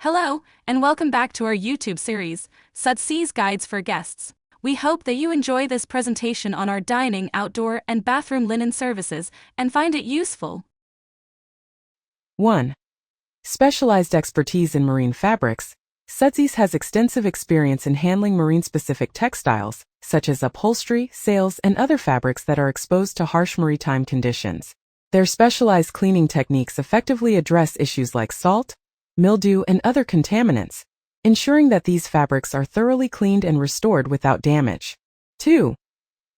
Hello, and welcome back to our YouTube series, Sudsies Guides for Guests. We hope that you enjoy this presentation on our dining, outdoor, and bathroom linen services and find it useful. 1. Specialized expertise in marine fabrics. Sudsies has extensive experience in handling marine-specific textiles, such as upholstery, sails, and other fabrics that are exposed to harsh maritime conditions. Their specialized cleaning techniques effectively address issues like salt, mildew, and other contaminants, ensuring that these fabrics are thoroughly cleaned and restored without damage. 2.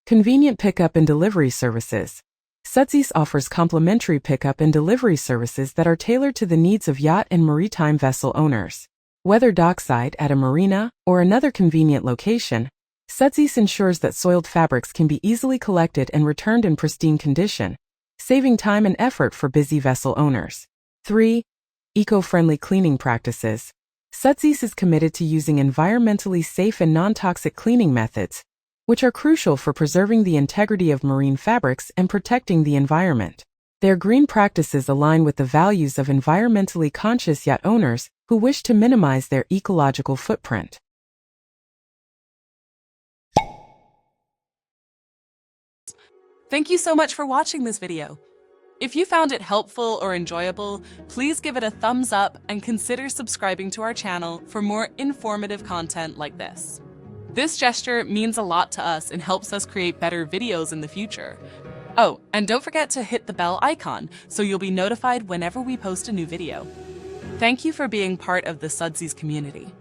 Convenient pickup and delivery services. Sudsies offers complimentary pickup and delivery services that are tailored to the needs of yacht and maritime vessel owners. Whether dockside, at a marina, or another convenient location, Sudsies ensures that soiled fabrics can be easily collected and returned in pristine condition, saving time and effort for busy vessel owners. 3. Eco-friendly cleaning practices. Sudsies is committed to using environmentally safe and non-toxic cleaning methods, which are crucial for preserving the integrity of marine fabrics and protecting the environment. Their green practices align with the values of environmentally conscious yacht owners who wish to minimize their ecological footprint. Thank you so much for watching this video. If you found it helpful or enjoyable, please give it a thumbs up and consider subscribing to our channel for more informative content like this. This gesture means a lot to us and helps us create better videos in the future. Oh, and don't forget to hit the bell icon so you'll be notified whenever we post a new video. Thank you for being part of the Sudsies community.